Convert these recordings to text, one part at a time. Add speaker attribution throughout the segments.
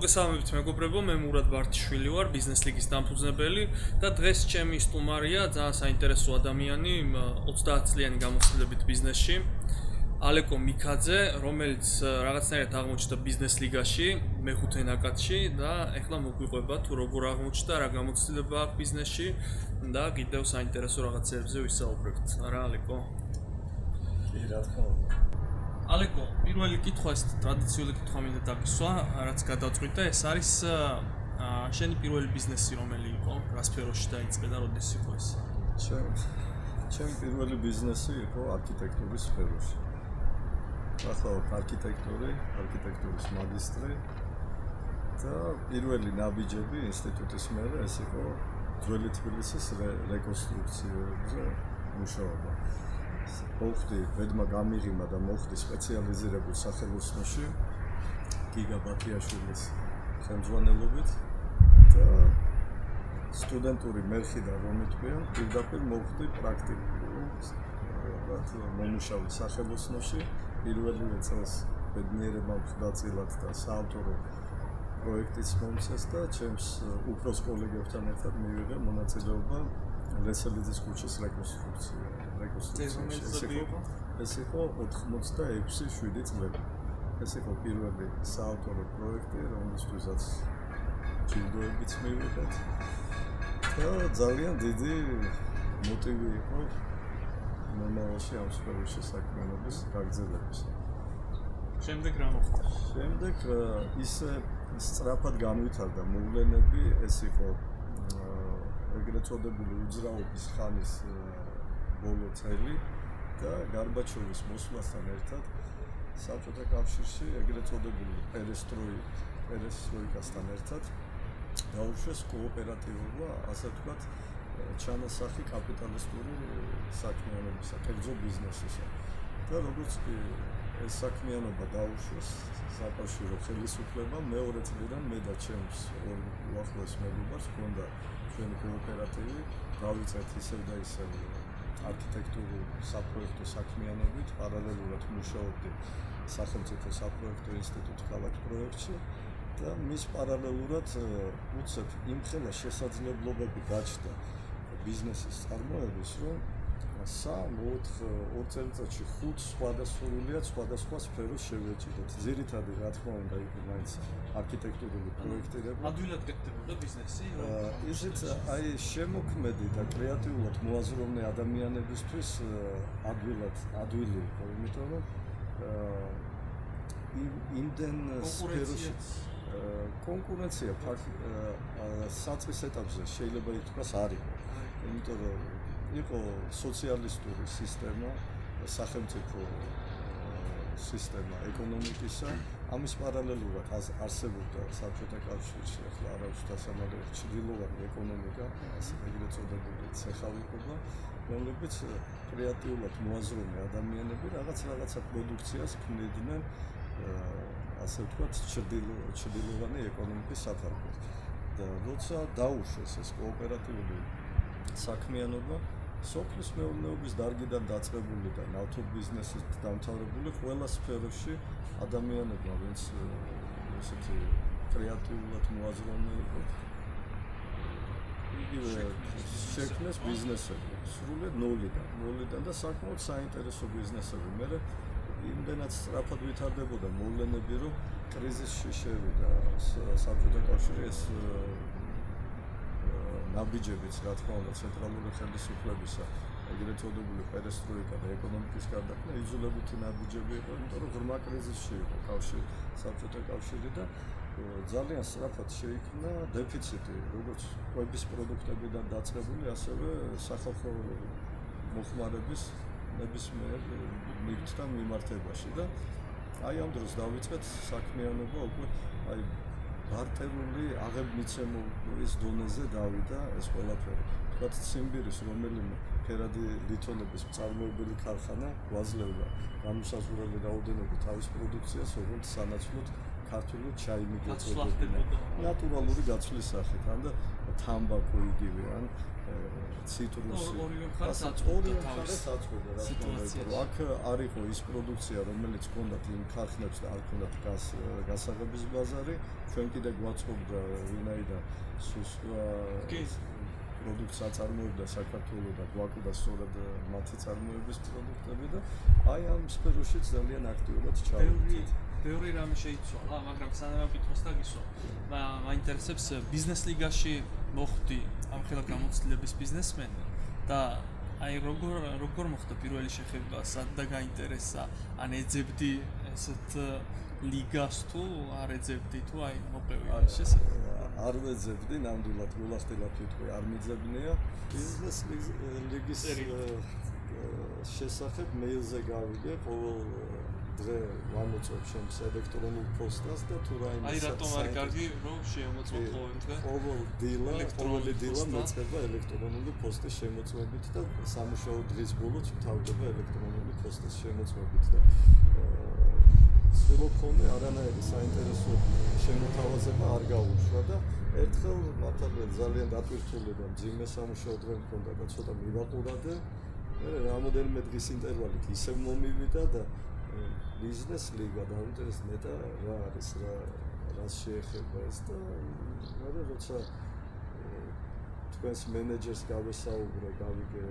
Speaker 1: მოგესალმებით მეგობრებო, მე მურად ბართიშვილი ვარ, ბიზნეს ლიგის დამფუძნებელი და დღეს ჩემი სტუმარია ძალიან საინტერესო ადამიანი 30 წლიანი გამოცდილებით ბიზნესში. ალეკო მიქაძე, რომელიც რაღაცნაირად აღმოჩნდა ბიზნეს ლიგაში, მეხუთე ნაკადში და ეხლა მოგვიყვება თუ როგორ აღმოჩნდა, რა გამოცდილება აქვს ბიზნესში და კიდევ საინტერესო რაღაცებზე ვისაუბრებთ. არა ალეკო?
Speaker 2: კი, რა თქმა უნდა.
Speaker 1: ალეკო, პირველი კითხვა ეს ტრადიციული კითხვა მინდა დაგისვა, რაც გადავწყვიტე, ეს არის შენი პირველი ბიზნესი რომელი იყო, რა სფეროში დაიწყე და როდის იყო ეს?
Speaker 2: ჩემი პირველი ბიზნესი იყო არქიტექტურის სფეროში. ახლა არქიტექტურის მაგისტრი და პირველი ნაბიჯები ინსტიტუტის მერე ეს იყო ძველი თბილისის რეკონსტრუქციებზე მუშაობა. მოხდი ბედმა გამიღიმა და მოხდი სპეციალიზირებულ სახელოსნოში გიგა ბათიაშვილის ხელმძღვანელობით და სტუდენტური მერხიდან რომ იტყვიან, პირდაპირ მოხდი პრაქტიკულ მომუშავე სახელოსნოში პირველივე წელს ბედნიერებმა ვხდაწილად და საავტორო პროექტიც მომწეს და ჩემს უფროს კოლეგებთან ერთად მივიღე მონაწილეობა ლესელიძის ქუჩის რეკონსტრუქციაში. ეს იყო 86-7 წლები. ეს იყო პირველი საავტორო პროექტი, რომლისთვისაც ჯილდოებიც მივიღეთ და ძალიან დიდი მოტივი იყო მომავალში ამ სფეროში საქმიანობის გაგრძელების.
Speaker 1: შემდეგ რა მოხდა?
Speaker 2: შემდეგ ისე სწრაფად განვითარდა მოვლენები, ეს იყო ეგრეთ წოდებული უძრაობის ხანის ბოლო წელი და გარბაჩოვის მოსვლასთან ერთად საბჭოთა კავშირში ეგრეთ წოდებული პერესტროიკასთან ერთად დაუშვეს კოოპერატივობა, ასე ვთქვათ, ჩანასახი კაპიტალისტური საქმიანობისა, კერძო ბიზნესისა. და როგორც კი ეს საქმიანობა დაუშვეს საკავშირო ხელისუფლებამ, მეორე წლიდან მე და ჩემს ორ უახლოეს მეგობარს ჰქონდა ჩვენი კოოპერატივი, დავიწყეთ ისევ და ისევ არქიტექტურულ საპროექტო საქმიანობით, პარალელურად მუშაობდი სახელმწიფო საპროექტო ინსტიტუტის ქალაქ პროექტში და მის პარალელურად უცებ იმხელა შესაძლებლობები გაჩნდა ბიზნესის წარმოების, რომ 3-4 წელიწადში 5 სხვადასხვა სფეროს შევეჭიდეთ. ძირითადი რა თქმა უნდა იყო მაინც არქიტექტურული პროექტირება.
Speaker 1: ადვილად გეთდებოდა ბიზნესი?
Speaker 2: ისიც აი შემოქმედი და კრეატიულად მოაზროვნე ადამიანებისთვის ადვილი იყო, იმიტომ რომ იმდენ სფეროში კონკურენცია საწყის ეტაპზე შეიძლება ითქვას არ იყო. იმიტომ რომ იყო სოციალისტური სისტემა, სახელმწიფო სისტემა ეკონომიკისა, ამის პარალელურად არსებობდა საბჭოთა კავშირში ახლა არავის დასამალები ჩრდილოვანი ეკონომიკა, ეგრეთ წოდებული ცეხავიკობა, რომლებიც კრეატიულად მოაზროვნე ადამიანები რაღაცა პროდუქციას ქმნიდნენ, ასე ვთქვათ, ჩრდილოვანი ეკონომიკის საფარგლოდ. და როცა დაუშვეს ეს კოოპერატიული საქმიანობა, სოფლის მეურნეობის დარგიდან დაწყებული და ნავთობ ბიზნესით დამთავრებული ყველა სფეროში ადამიანებმა, ვინც ესეთი კრეატიულად მოაზროვნე იყო, იგივე შექმნეს ბიზნესები, სრულად ნოლიდან და საკმაოდ საინტერესო ბიზნესები. მე იმდენად სწრაფად ვითარდებოდა მოვლენები, რომ კრიზისში შევიდა საბჭოთა კავშირი, ეს ნაბიჯებიც, რა თქმა უნდა, ცენტრალური ხელისუფლებისა, ეგრეთ წოდებული პერესტროიკა და ეკონომიკის გარდაქმნა იძულებითი ნაბიჯები იყო, იმიტომ რომ ღრმა კრიზისში იყო საბჭოთა კავშირი და ძალიან სწრაფად შეიქმნა დეფიციტი, როგორც კვების პროდუქტებიდან დაწყებული, ასევე სახალხო მოხმარების ნებისმიერ ნივთთან მიმართებაში და აი ამ დროს დავიწყეთ საქმიანობა უკვე აი ბარტერული აღებმიცემობის დონეზე დავიდა ეს ყველაფერი. თქვათ ციმბირის რომელიმე ფერადი ლითონების მწარმოებელი ქარხანა გვაძლევდა განუსაზღვრელი რაოდენობით თავის პროდუქციას, როგორც სანაცვლოდ ქართული ჩაი მიგეწოდებინა. ნატურალური გაცვლის სახით, ან და თამბაქო იგივე, ან ციტრუსი.
Speaker 1: ორივე მხარეს
Speaker 2: ორივე
Speaker 1: აწყობდა
Speaker 2: მხარეს
Speaker 1: თავის
Speaker 2: აწყობდა რა თქმა უნდა.
Speaker 1: სიტუაციაში.
Speaker 2: აქ არ იყო ის პროდუქცია, რომელიც ჰქონდათ იმ ქარხნებს და არ ჰქონდათ გასაღების ბაზარი. ჩვენ კიდე გვაწყობდა ვინაიდან სულ სხვა პროდუქტს აწარმოებდა საქართველოს და გვაკვდა სწორად მათი წარმოების პროდუქტები და აი ამ სფეროში ძალიან აქტიურად ჩავდით.
Speaker 1: ბევრი რამე შეიცვალა, მაგრამ სანამ ვკითხოს და გისვა. მაინტერესებს ბიზნეს ლიგაში მოხვდი ამხელა გამოცდილების ბიზნესმენი და აი როგორ მოხდა პირველი შეხება, სად და გაინტერესა, ან ეძებდი ესეთ ლიგას თუ არ ეძებდი თუ აი მოპევი ამ შესაძლებლად.
Speaker 2: არ ვეძებდი, ნამდვილად გულახდილად ვიტყვი, არ მიძებნია ბიზნეს ლიგის შესახებ მეილზე გავიგე ყოველ დღე ვამოწევ ჩემს ელექტრონულ პოსტას და თუ რაიმე
Speaker 1: აი რატომ არ კარგი რომ შემოწმოთ ყოველ დღე
Speaker 2: ყოველი დილა მეწება ელექტრონული პოსტის შემოწმებით და სამუშაო დღის ბოლოს ვთავდება ელექტრონული პოსტის შემოწმებით და ვცდილობ ხოლმე არანაირი საინტერესო შემოთავაზება არ გაუშვა და ერთხელ მართალია ძალიან დატვირთული და მძიმე სამუშაო დღე მქონდა და ცოტა მივაყურადე მე რამოდენიმე დღის ინტერვალით ისევ მომივიდა და ბიზნეს ლიგა დაინტერესდა და რა არის რა შეეხება ეს და მე როცა თქვენს მენეჯერს გავესაუბრე გავიგე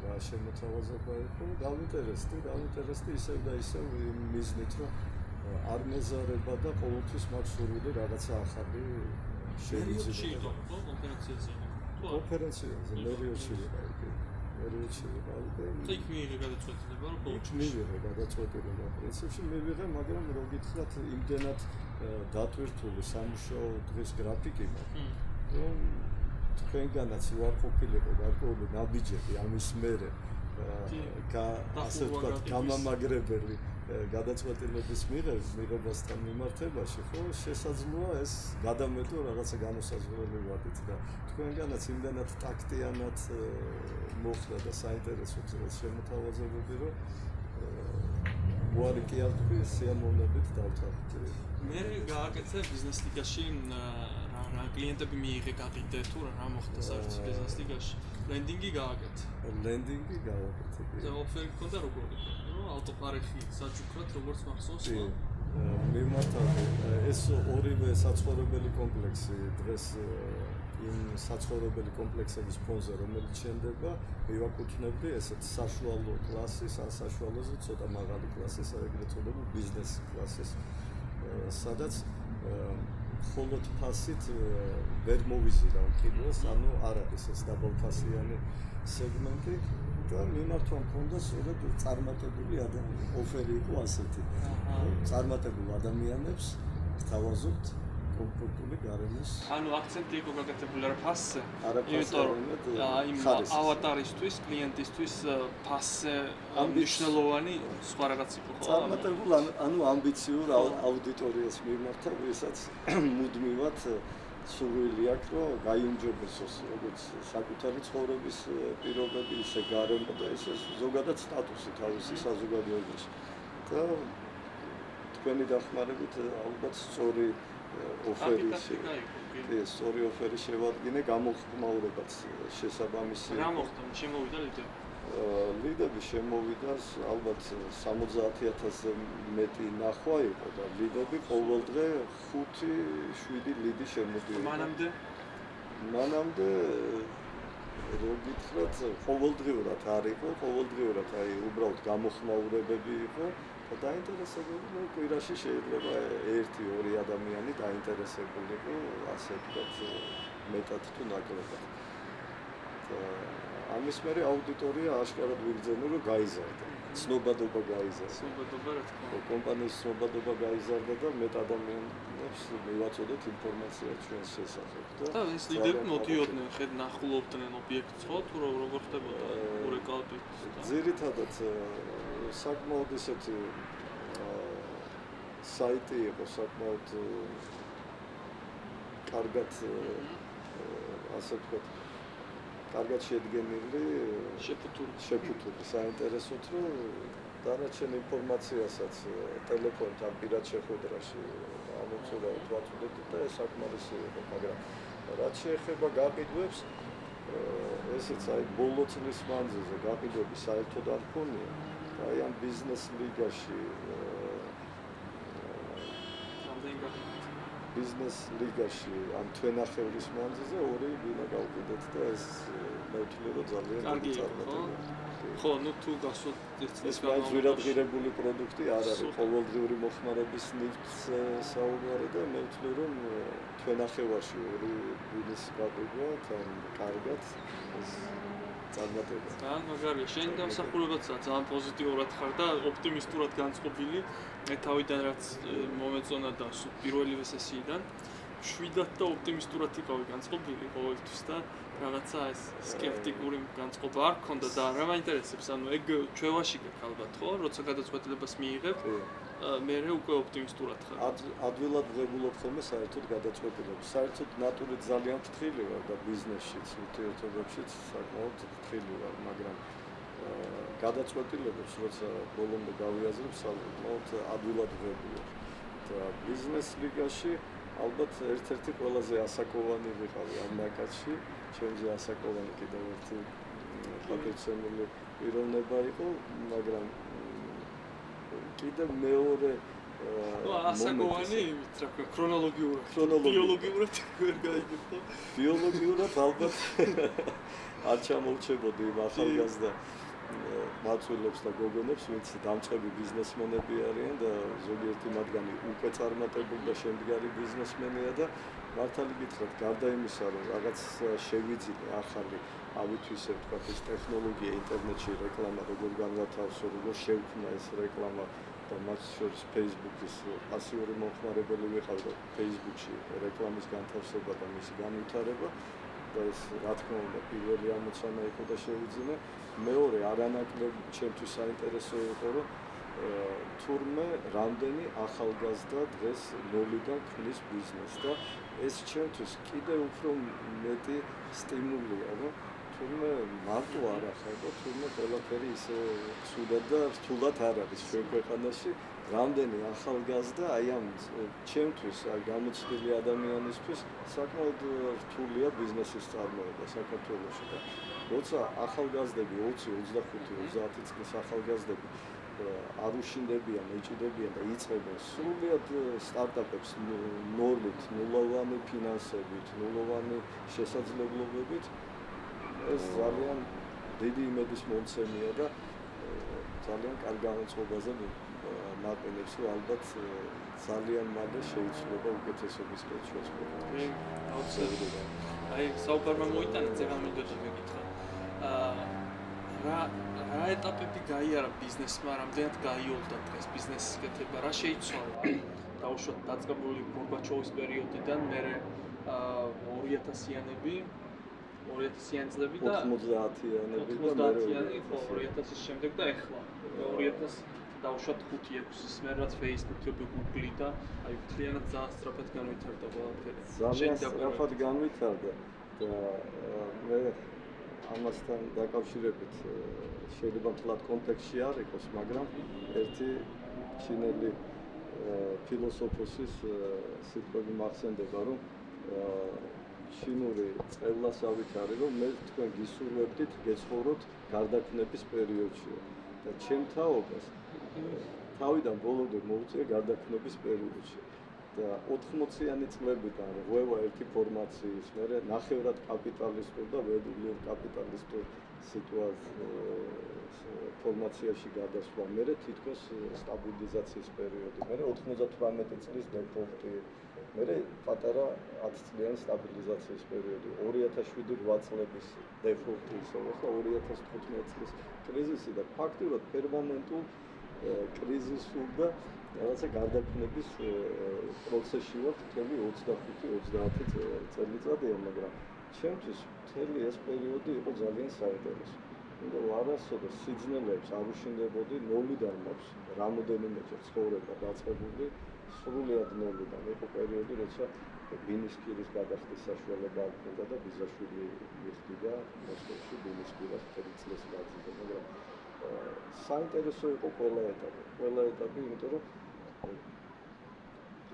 Speaker 2: რა შემოთავაზება იყო დავინტერესდი ისევ და ისევ იმ მიზნით რომ არ მეზარება და ყოველთვის მაქვს სურვილი რაღაცა ახალი
Speaker 1: შევიძინო
Speaker 2: კონფერენციაზე მერიოში
Speaker 1: იქ მიიღე გადაწყვეტილება რომ
Speaker 2: მიიღე გადაწყვეტილება პრინციპში მივიღე მაგრამ რო გითხრათ იმდენად დატვირთული სამუშაო დღის გრაფიკი მაქვს რომ თქვენგანაც ვარ ყოფილიყო გარკვეული ნაბიჯები ამის მერე ასე ვთქვათ გამამაგრებელი გადაწყვეტილების მიღებასთან მიმართებაში ხო შესაძლოა ეს გადამეტო რაღაცა განუსაზღვრელი ვადით და თქვენგანაც იმდენად ტაქტიანად მოხდა და საინტერესო შემოთავაზებები რომ უარი კი არ თქვი სიამოვნებით დავთვალე
Speaker 1: მე გააკეთე ბიზნეს ლიგაში რა კლიენტები მიიღე გაყიდე თუ რა მოხდა საერთოდ ბიზნეს ლიგაში ლენდინგი გააკეთე და ოფერი ქონდა როგორი რომ ავტოპარეხი საჩუქრად როგორც მახსოვს
Speaker 2: მიმართავდი ეს ორივე საცხოვრებელი კომპლექსი დღეს იმ საცხოვრებელი კომპლექსების ფონზე რომელიც შენდება მივაკუთვნებდი ესეთ საშუალო კლასის ან საშუალოზე ცოტა მაღალი კლასის ეგრეთ წოდებული ბიზნეს კლასის სადაც მხოლოდ ფასით ვერ მოვიზიდა უკიდურეს, ანუ არ არის ეს დაბალფასიანი სეგმენტი და მიმართვა მქონდა სწორედ წარმატებული ოფერი იყო ასეთი. წარმატებულ ადამიანებს გთავაზობთ კომფორტული გარემოს.
Speaker 1: ანუ აქცენტი იყო გაკეთებული რა ფასზე.
Speaker 2: იმიტომ
Speaker 1: იმ ავატარისთვის, კლიენტისთვის ფასზე მნიშვნელოვანი სხვა რაღაც იყო ხო?
Speaker 2: წარმატებულ ანუ ამბიციურ აუდიტორიას მიმართა, ვისაც მუდმივად სურვილი აქვს, რომ გაიუმჯობესოს როგორც საკუთარი ცხოვრების პირობები, ისე გარემო და ისე ზოგადად სტატუსი თავისი საზოგადოებაში. და თქვენი დახმარებით ალბათ სწორი სწორი ოფერი შევადგინე გამოხმაურებაც შესაბამისი.
Speaker 1: რა მოხდა? შემოვიდა ლიდები?
Speaker 2: ლიდები შემოვიდა ალბათ 70,000-ზე მეტი ნახვა იყო და ლიდები ყოველდღე 5-7 ליდი შემოდიოდა. მანამდე რო გითხრათ ყოველდღიურად არ იყო, ყოველდღიურად აი უბრალოდ გამოხმაურებები იყო. დაინტერესებული კვირაში შეიძლება 1-2 ადამიანი დაინტერესებულიყო ასე ვთქვათ მეტად თუ ნაკლებად. ამის მერე აუდიტორია აშკარად ვიგრძენე რომ გაიზარდა. ცნობადობა გაიზარდა.
Speaker 1: ცნობადობა რა თქმა უნდა.
Speaker 2: კომპანიის ცნობადობა გაიზარდა და მეტ ადამიანებს მივაწოდეთ ინფორმაცია ჩვენს შესახებ
Speaker 1: და ეს ლიდები მოდიოდნენ, ნახულობდნენ ობიექტს ხო თუ როგორ ხდებოდა ურეკავდით.
Speaker 2: ძირითადად საკმაოდ ისეთი საიტი იყო საკმაოდ კარგად ასე ვთქვათ კარგად შედგენილი შეფუთული საინტერესოდ რომ დანარჩენ ინფორმაციასაც ტელეფონთან პირად შეხვედრაში ამოცურავთ ვაწვდით და ეს საკმარისი იყო მაგრამ რაც შეეხება გაყიდვებს ესეც აი ბოლო წლის მანძილზე გაყიდვები საერთოდ არ ქონია. აი ამ ბიზნეს ლიგაში
Speaker 1: რამდენი გაყიდვით?
Speaker 2: ბიზნეს ლიგაში ამ თვენახევრის მანძილზე ორი ვინა გავყიდეთ და ეს მე ვთვლი რომ ძალიან
Speaker 1: კარგი იყო,
Speaker 2: წარმატებაა.
Speaker 1: ხო, ну თუ გასვათ ერთ წლის
Speaker 2: ეს მაინც ვირადღირებული პროდუქტი არ არის,
Speaker 1: სუპერ.
Speaker 2: ყოველდღიური მოხმარების ნივთს საუბარი და მე ვთვლი რომ თვენახევარში ორი ვინის გაყიდვა თან კარგად ეს წარმატება.
Speaker 1: ძალიან მაგარია. შენი დამსახურებაცაა ძალიან პოზიტიურად ხარ და ოპტიმისტურად განწყობილი. მე თავიდან რაც მომეწონა და პირველივე სესიიდან შვიდად და ოპტიმისტურად იყავი განწყობილი ყოველთვის და რაღაცა ეს სკეპტიკური განწყობა არ ქონდა და რა მაინტერესებს, ანუ ეგ ჩვევაში გაქვს ალბათ, ხო? როცა გადაწყვეტილებას მიიღებ, მე უკვე ოპტიმისტურად ხარ.
Speaker 2: ადვილად ვღებულობ ხოლმე საერთოდ გადაწყვეტილებას. საერთოდ ნატურით ძალიან ფრთხილი ვარ და ბიზნესშიც, ურთიერთობებშიც საკმაოდ ფრთხილი ვარ, მაგრამ გადაწყვეტილებებს როცა ბოლომდე გავიაზრებ, საკმაოდ ადვილად ვღებულობ. და ბიზნეს ლიგაში ალბათ ერთ-ერთი ყველაზე ასაკოვანი ვიყავი ამ ნაკადში. ჩემზე ასაკოვანი კიდევ ერთი პატივცემული პიროვნება იყო, მაგრამ კიდევ მეორე
Speaker 1: ასაკოვანი, რა ქვია, ქრონოლოგიურად, ბიოლოგიურად ვერ გაიგებდა.
Speaker 2: ბიოლოგიურად ალბათ არ ჩამოვჩებოდი იმ ახალგაზრდა მაცულებს და გოგონებს, ვინც დამწყები ბიზნესმენები არიან და ზოგიერთი მათგანი უკვე წარმატებული და შემდგარი ბიზნესმენია და მართალი გითხრათ, გარდა იმისა, რომ რაღაც შევიძინე ახალი, ავითვისე ვთქვათ, ეს ტექნოლოგია ინტერნეტში რეკლამა როგორ განვათავსო, როგორ შევქმნა ეს რეკლამა და მათ შორის Facebook-ის პასიური მომხმარებელი ვიყავ და Facebook-ში რეკლამის განთავსება და მისი განვითარება და ეს რა თქმა უნდა პირველი ამოცანა იყო და შევიძინე. მეორე არანაკლებ ჩემთვის საინტერესო იყო, რომ თურმე რამდენი ახალგაზრდა დღეს ნოლიდან ქმნის ბიზნესს და ეს ჩემთვის კიდევ უფრო მეტი სტიმულია, რომ თურმე მარტო არ ახალგა, თურმე ყველაფერი ისე ცუდად და რთულად არ არის ჩვენ ქვეყანაში, რამდენი ახალგაზრდა აი ამ ჩემთვის, აი გამოცდილი ადამიანისთვის საკმაოდ რთულია ბიზნესის წარმოება საქართველოში და როცა ახალგაზრდები 20, 25, 30 წლის ახალგაზრდები არ უშინდებიან, ეჭიდებიან და იწყებენ სრულიად სტარტაპებს ნოლით, ნულოვანი ფინანსებით, ნულოვანი შესაძლებლობებით, ეს ძალიან დიდი იმედის მომცემია და ძალიან კარგ განწყობაზე მაყენებს, რომ ალბათ ძალიან მალე შეიცვლება უკეთესობის კეთილშობილი.
Speaker 1: აუცილებლად. აი, საუბარმა მოიტანა, წერა მინდოდა მეკითხა. რა ეტაპები გაიარა ბიზნესმა, რამდენად გაიოლდა დღეს ბიზნესის კეთება, რა შეიცვალა? დაუშვათ დაწყებული გორბაჩოვის პერიოდიდან მერე 2000-იანები 2000-იანი წლები და
Speaker 2: 90-იანები და
Speaker 1: 90-იანი, ხო, 2000-ის შემდეგ და ეხლა 2000 დაუშვათ 5-6-ის მერე რაც Facebook-ი, Google-ი და აი მთლიანად ძალიან სწრაფად განვითარდა ყველაფერი.
Speaker 2: ძალიან სწრაფად განვითარდა და მე ამასთან დაკავშირებით შეიძლება მთლად კონტექსტში არ იყოს, მაგრამ ერთი ჩინელი ფილოსოფოსის სიტყვები მახსენდება, რომ ჩინური წევლასავით არის, რომ მე თქვენ გისურვებდით გეცხოვროთ გარდაქმნების პერიოდში და ჩემ თაობას თავიდან ბოლომდე მოვუწია გარდაქმნების პერიოდში და 80-იანი წლებიდან ღვევა ერთი ფორმაციის, მერე ნახევრად კაპიტალისტურ და ველურ კაპიტალისტურ ფორმაციაში გადასვლა, მერე თითქოს სტაბილიზაციის პერიოდი, მერე 98 წლის დეფოლტი, მერე პატარა 10 წლიანი სტაბილიზაციის პერიოდი, 2007-8 წლების დეფოლტი ისევე და 2015 წლის კრიზისი და ფაქტობრივად პერმანენტულ კრიზისულ და რაღაცა გარდაქმნების პროცესში ვარ მთელი 25-30 წელიწადია, მაგრამ ჩემთვის მთელი ეს პერიოდი იყო ძალიან საინტერესო. იმიტომ არასოდეს სიძნელეებს არ უშინდებოდი, ნოლიდან მაქვს რამოდენიმეჯერ ცხოვრება დაწყებული, სრულიად ნოლიდან. იყო პერიოდი, როცა ბინისკირის გადახდის საშუალება არ მქონდა და ბიზაშვილი მიხდიდა მოსკოვში ბინისკირას მთელი წლის მანძილზე, მაგრამ საინტერესო იყო ყველა ეტაპი, იმიტომ რომ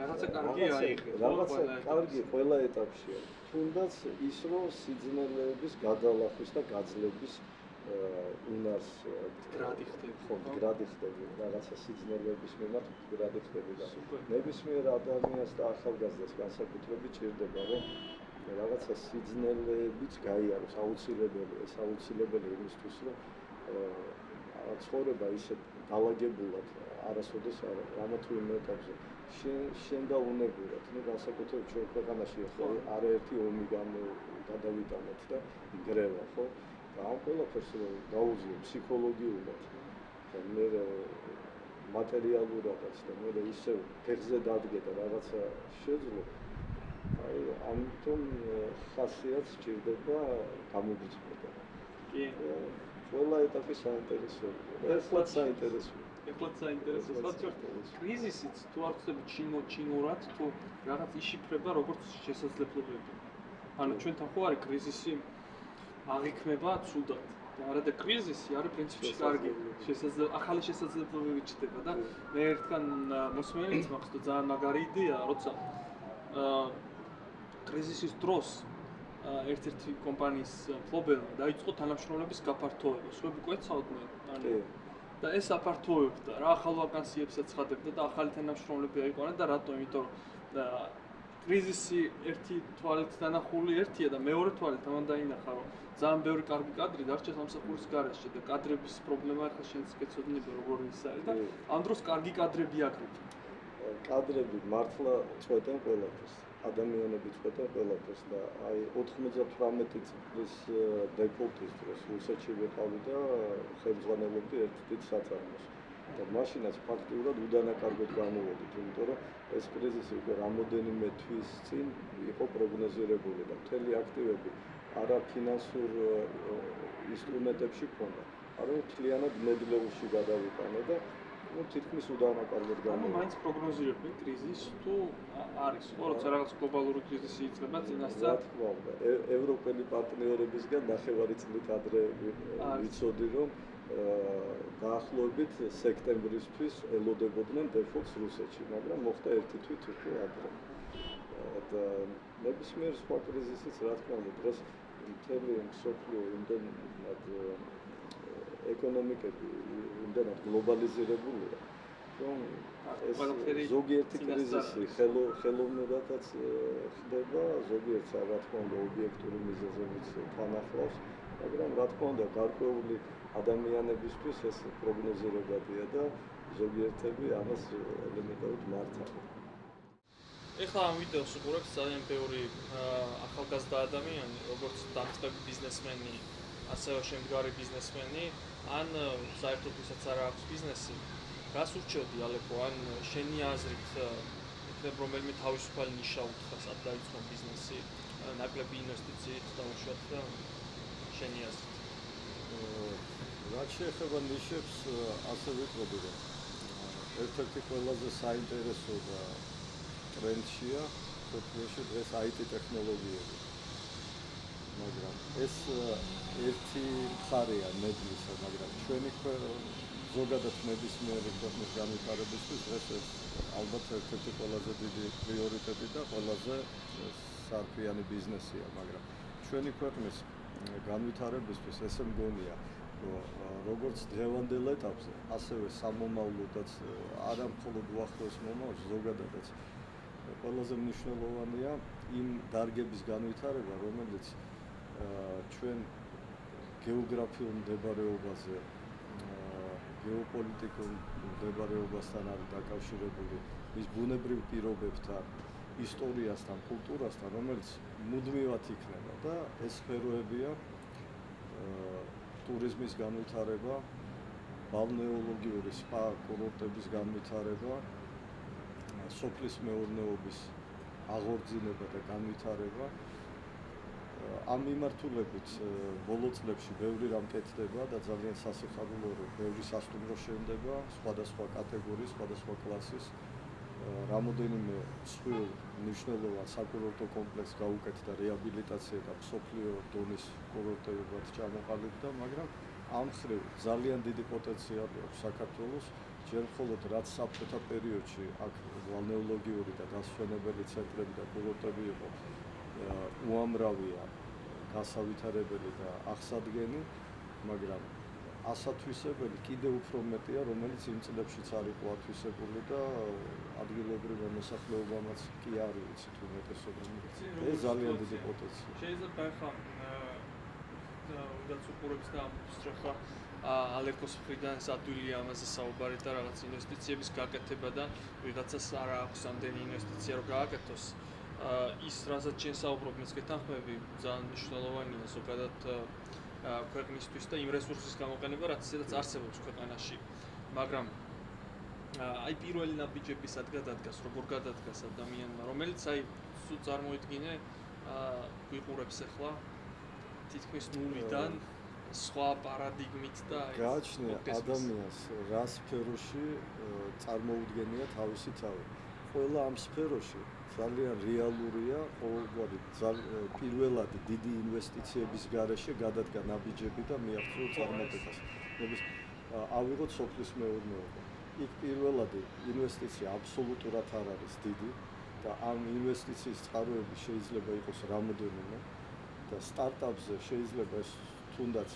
Speaker 1: რაღაცა კარგია აიღე,
Speaker 3: რაღაცა კარგი ყველა ეტაპშია. თუნდაც ის რომ სიძნელეების გადალახვის და გაძლების უნარს
Speaker 1: გრადი ხდები.
Speaker 3: ხო, გრადი ხდები, რაღაცა სიძნელეების მიმართ გრადი ხდები და ნებისმიერ ადამიანს და ახალგაზრდას განსაკუთრებით ჭირდება რომ რაღაცა სიძნელეებიც გაიაროს, აუცილებელია, ეს აუცილებელი იმისთვის რომ ცხოვრება ისე დალაგებულად არასოდეს ამა თუ იმ ეტაპზე შენ და უნებურად, ну განსაკუთრებით ჩვენ ქვეყანაში ხო არაერთი ომი გადავიტანეთ და გრევა, ხო? და ამ ყველაფერს გაუძლო ფსიქოლოგიურად და მე მატერიალურადაც და მე ისე ფეხზე დადგე და რაღაცა შეძლო. აი ამიტომ ხასიათს სჭირდება გამოგიწყვეტა.
Speaker 1: კი.
Speaker 3: ყველა ეტაპი საინტერესოა. ეხლა საინტერესოა.
Speaker 1: ეხლა საინტერესოა. კრიზისიც თუ არ ხდება ჩინურად, თუ რაღაც იშიფრება როგორც შესაძლებლობები. ანუ ჩვენთან ხო არის კრიზისი აღიქმება ცუდად. არა და კრიზისი არის პრინციპში კარგი. ახალი შესაძლებლობები ჩდება და მე ერთგან მოსმენელიც მაქვს და ძალიან მაგარი იდეაა, როცა კრიზისის დროს ერთ-ერთი კომპანიის მფლობელმა დაიწყო თანამშრომლების გაფართოება. სხვები კვეცაოდნენ, ანუ და ეს აფართოვებდა რა ახალ ვაკანსიებსაც ცხადებდა და ახალი თანამშრომლები აიყვანა და რატო? იმიტომ რომ კრიზისი ერთი თვალით დანახული ერთია და მეორე თვალით ამან დაინახა რომ ძალიან ბევრი კარგი კადრი დარჩა სამსახურის გარეშე და კადრების პრობლემა ახლა შენც გეცოდინები როგორი ის არის და ამ დროს კარგი კადრები აკრიფა.
Speaker 3: კადრები მართლა წვეტენ ყველაფერს. ადამიანები წვეტენ ყველაფერს და აი 98 წლის დეფოლტის დროს რუსეთში ვიყავი და ხელმძღვანელობდი ერთ დიდ საწარმოს. და მაშინაც ფაქტიურად უდანაკარგოდ გამოვედით, იმიტომ რომ ეს კრიზისი უკვე რამოდენიმე თვის წინ იყო პროგნოზირებული და მთელი აქტივები არა ფინანსურ ინსტრუმენტებში ქონდა, არამედ მთლიანად ნედლეულში გადავიტანე და თითქმის უდანაკარგოდ
Speaker 1: ანუ
Speaker 3: გამოვედით.
Speaker 1: მაინც პროგნოზირებენ კრიზისს თუ არის ხო, როცა რაღაც გლობალური კრიზისი იწყება წინასწარ.
Speaker 3: რა თქმა უნდა, ევროპელი პარტნიორებისგან ნახევარი წლით ადრე ვიცოდი რომ დაახლოებით სექტემბრისთვის ელოდებოდნენ დეფოლტს რუსეთში, მაგრამ მოხდა ერთი თვით უკვე ადრე. და ნებისმიერ სხვა კრიზისიც რა თქმა უნდა დღეს მთელი მსოფლიო იმდენად ეკონომიკები იმდენად გლობალიზირებულია, რომ ეს ზოგიერთი კრიზისი ხელოვნურადაც ხდება, ზოგიერთს რა თქმა უნდა ობიექტური მიზეზებიც თან ახლავს, მაგრამ რა თქმა უნდა გარკვეული ადამიანებისთვის ეს პროგნოზირებადია და ზოგიერთები ამას ელემენტარულად მართავს.
Speaker 1: ეხლა ამ ვიდეოს უყურებს ძალიან ბევრი ახალგაზრდა ადამიანი, როგორც დამწყები ბიზნესმენი, ასევე შემდგარი ბიზნესმენი, ან საერთოდ ვისაც არ აქვს ბიზნესი. რას ურჩევდი ალეკო, ან შენი აზრით იქნებ რომელიმე თავისუფალი ნიშა უთხრა, სად დაიწყო ბიზნესი, ნაკლები ინვესტიციით დაუშვათ და შენი აზრით.
Speaker 3: რაც შეეხება ნიშებს, ასე ვიტყოდი, რომ ერთ-ერთი ყველაზე საინტერესო და ტრენდშია სოფლიოში დღეს IT ტექნოლოგიები. მაგრამ ეს ერთი მხარეა ნედლისა, მაგრამ ჩვენი ზოგადად ნებისმიერი ქვეყნის განვითარებისთვის დღეს ეს ალბათ ერთ-ერთი ყველაზე დიდი პრიორიტეტი და ყველაზე სარფიანი ბიზნესია, მაგრამ ჩვენი ქვეყნის განვითარებისთვის ესე მგონია, რომ როგორც დღევანდელ ეტაპზე, ასევე სამომავლოდაც არა მხოლოდ უახლოეს მომავალში, ზოგადადაც ყველაზე მნიშვნელოვანია იმ დარგების განვითარება, რომელიც ჩვენ გეოგრაფიულ მდებარეობაზე, გეოპოლიტიკურ მდებარეობასთან არის დაკავშირებული, მის ბუნებრივ პირობებთან, ისტორიასთან, კულტურასთან, რომელიც მუდმივად იქნება და ეს სფეროებია ტურიზმის განვითარება, ბალნეოლოგიური სპა კურორტების განვითარება, სოფლის მეურნეობის აღორძინება და განვითარება. ამ მიმართულებით ბოლო წლებში ბევრი რამ კეთდება და ძალიან სასიხარულოა, რომ ბევრი სასტუმრო შენდება, სხვადასხვა კატეგორიის, სხვადასხვა კლასის. რამოდენიმე მსხვილ მნიშვნელოვან საკურორტო კომპლექსს გაუკეთდა რეაბილიტაცია და მსოფლიო დონის კურორტებად ჩამოყალიბდა, მაგრამ
Speaker 2: ამ მხრივ ძალიან დიდი პოტენციალი აქვს საქართველოს, ჯერ მხოლოდ რაც საბჭოთა პერიოდში აქ ბალნეოლოგიური და დასვენებელი ცენტრები და კურორტები იყო უამრავია, გასავითარებელი და აღსადგენი, მაგრამ ასათვისებელი კიდევ უფრო მეტია, რომელიც იმ წლებშიც არ იყო ათვისებული და ადგილობრივ მოსახლეობამაც კი არ ვიცით უმეტესობა. ეს ძალიან დიდი პოტენციალი.
Speaker 1: შეიძლება ახლა რაც უყურებს და ამბობს ალეკოს მხრიდან ადვილია ამაზე საუბარი და რაღაც ინვესტიციების გაკეთება და ვიღაცას არ აქვს ამდენი ინვესტიცია რომ გააკეთოს. ის რასაც ჩვენ საუბრობ მეც გეთანხმები ძალიან მნიშვნელოვანია ზოგადად ქვეყნისთვის და იმ რესურსის გამოყენება რაც ისედაც არსებობს ქვეყანაში. მაგრამ აი პირველი ნაბიჯები სად გადადგას, როგორ გადადგას ადამიანმა, რომელიც აი სულ წარმოიდგინე გვიყურებს ახლა თითქმის ნულიდან სხვა პარადიგმით და
Speaker 2: გააჩნია ადამიანს რა სფეროში წარმოუდგენია თავისი თავი. ყველა ამ სფეროში ძალიან რეალურია ყოველგვარი პირველად დიდი ინვესტიციების გარეშე გადადგა ნაბიჯები და მიაღწიო წარმატებას. ავიღოთ სოფლის მეურნეობა. იქ პირველადი ინვესტიცია აბსოლუტურად არ არის დიდი და ამ ინვესტიციის წყაროები შეიძლება იყოს რამოდენიმე და სტარტაპზე შეიძლება ეს თუნდაც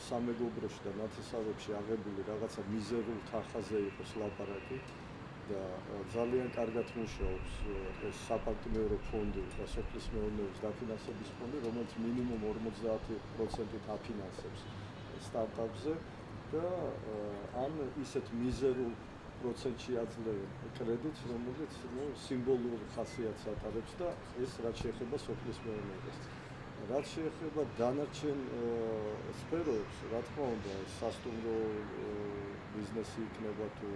Speaker 2: სამეგობროში და ნათესავებში აღებული რაღაცა მიზერულ თანხაზე იყოს ლაპარაკი და ძალიან კარგად მუშაობს ეს საპარტნიორო ფონდი და სოფლის მეურნეობის დაფინანსების ფონდი, რომელიც მინიმუმ 50%-ით აფინანსებს სტარტაპზე და ან ისეთ მიზერულ პროცენტში აძლევენ კრედიტს, რომელიც სიმბოლურ ხასიათს ატარებს და ეს რაც შეეხება სოფლის მეურნეობას. რაც შეეხება დანარჩენ სფეროებს, რა თქმა უნდა, სასტუმრო ბიზნესი იქნება თუ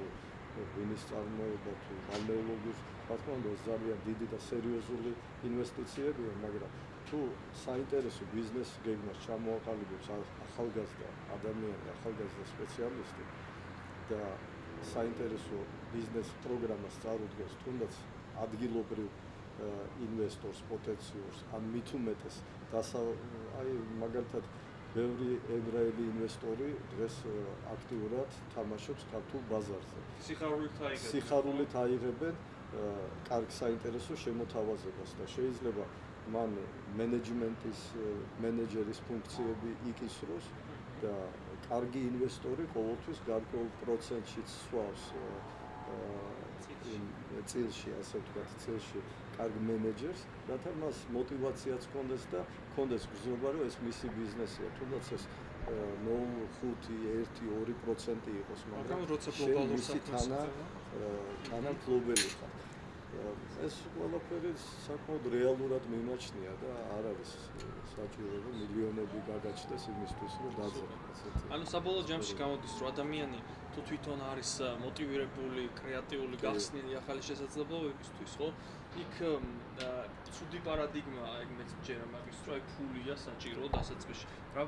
Speaker 2: ღვინის წარმოება თუ ბალნეოლოგიის, რა თქმა უნდა, ეს ძალიან დიდი და სერიოზული ინვესტიციებია, მაგრამ თუ საინტერესო ბიზნეს გეგმას ჩამოაყალიბებს ახალგაზრდა ადამიანი, ახალგაზრდა სპეციალისტი და საინტერესო ბიზნეს პროგრამას წარუდგენს თუნდაც ადგილობრივ ინვესტორს, პოტენციურს, ან მით უმეტეს აი მაგალითად ბევრი ებრაელი ინვესტორი დღეს აქტიურად თამაშობს ქართულ ბაზარზე. სიხარულით აიღებენ კარგ საინტერესო შემოთავაზებას და შეიძლება მან მენეჯმენტის მენეჯერის ფუნქციები იკისროს და კარგი ინვესტორი ყოველთვის გარკვეულ პროცენტშიც სვავს წილში, ასე ვთქვათ, წილში კარგ მენეჯერს, რათა მას მოტივაციაც ჰქონდეს და ჰქონდეს გრძნობა, რომ ეს მისი ბიზნესია, თუნდაც ეს 0.5-1-2% იყოს, მაგრამ
Speaker 1: როცა გლობალურ
Speaker 2: თანამფლობელი ხარ. ეს ყველაფერი საკმაოდ რეალურად მიმაჩნია და არ არის საჭირო რომ მილიონები გაგაჩნდეს იმისთვის რომ დაძრაოს.
Speaker 1: ანუ საბოლოო ჯამში გამოდის რომ ადამიანი თუ თვითონ არის მოტივირებული, კრეატიული, გახსნილი ახალი შესაძლებლობებისთვის, ხო? იქ ცუდი პარადიგმაა, ეგ მეც ჯერა მაგის რომ აი ფულია საჭირო დასაწყისში. რა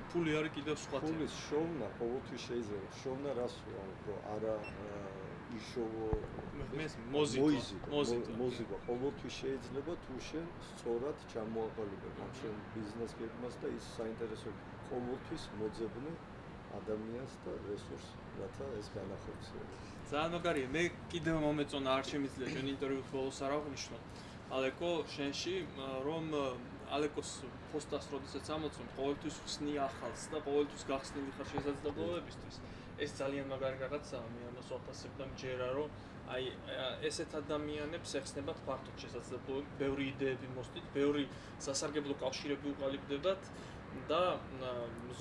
Speaker 1: ფული არის კიდევ სხვა თემა.
Speaker 2: ფულის შოვნა ყოველთვის შეიძლება. შოვნა რას ვამბობ, რომ არა იშოვო მოზიდვა ყოველთვის შეიძლება თუ შენ სწორად ჩამოაყალიბებ ამ შენ ბიზნეს გეგმას და ის საინტერესო ყოველთვის მოძებნე ადამიანს და რესურსს, რათა ეს განახორციელოს.
Speaker 1: ძალიან მაგარია. მე კიდევ მომეწონა არ შემიძლია ჩვენ ინტერვიუს ბოლოს არ აღვნიშნო. ალეკო შენში რომ ალეკოს პოსტას როდესაც ამოწმ, ყოველთვის ხსნი ახალს და ყოველთვის გახსნილი ხარ შესაძლებლობებისთვის. ეს ძალიან მაგარი რაღაცაა, მე ამას ვაფასებ და მჯერა რომ აი ესეთ ადამიანებს ეხსნებათ ფართოდ შესაძლებლობები, ბევრი იდეები მოსდით, ბევრი სასარგებლო კავშირები უყალიბდებათ და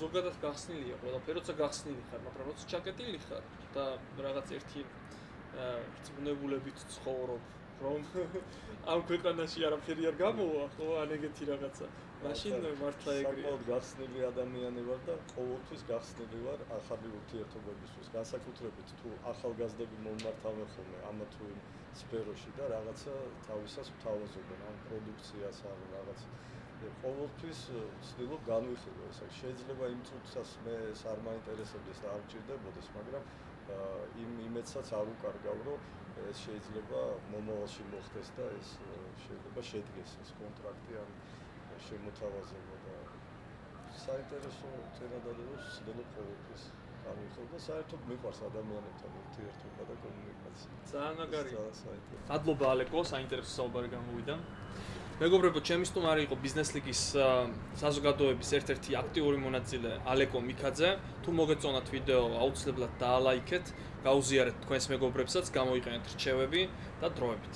Speaker 1: ზოგადად გახსნილია ყველაფერი, როცა გახსნილი ხარ, მაგრამ როცა ჩაკეტილი ხარ და რაღაც ერთი რწმუნებულებით ცხოვრობ, რომ ამ ქვეყანაში არაფერი არ გამოვა, ხო, ან ეგეთი რაღაცა. მაშინ მართლა ეგრეა.
Speaker 2: საკმაოდ გახსნილი ადამიანი ვარ და ყოველთვის გახსნილი ვარ ახალი ურთიერთობებისთვის. განსაკუთრებით თუ ახალგაზრდები მომმართავენ ხოლმე ამა თუ იმ სფეროში და რაღაცა თავისას ვთავაზობენ ამ პროდუქციას ან რაღაც. ყოველთვის ვცდილობ განვიხილო ეს. შეიძლება იმ წუთსაც მე ეს არ მაინტერესებდეს და არ მჭირდებოდეს, მაგრამ იმედსაც არ უკარგავ, რომ ეს შეიძლება მომავალში მოხდეს და ეს შეიძლება შედგეს ეს კონტრაქტი ან შემოთავაზება და საინტერესო თემადადებას ვცდილობ ყოველთვის გამიხსოვ და საერთოდ მიყვარს ადამიანებთან ურთიერთობა და კომუნიკაცია.
Speaker 1: ძალიან მაგარი.
Speaker 2: ძალიან საინტერესო.
Speaker 1: მადლობა ალეკო, საინტერესო საუბარი გამოვიდა. მეგობრებო, ჩემი სტუმარი იყო ბიზნეს ლიგის საზოგადოების ერთ-ერთი აქტიური მონაწილე ალეკო მიქაძე. თუ მოგეწონათ ვიდეო, აუცილებლად დაალაიქეთ, გაუზიარეთ თქვენს მეგობრებსაც, გამოიყენეთ რჩევები და დროებით.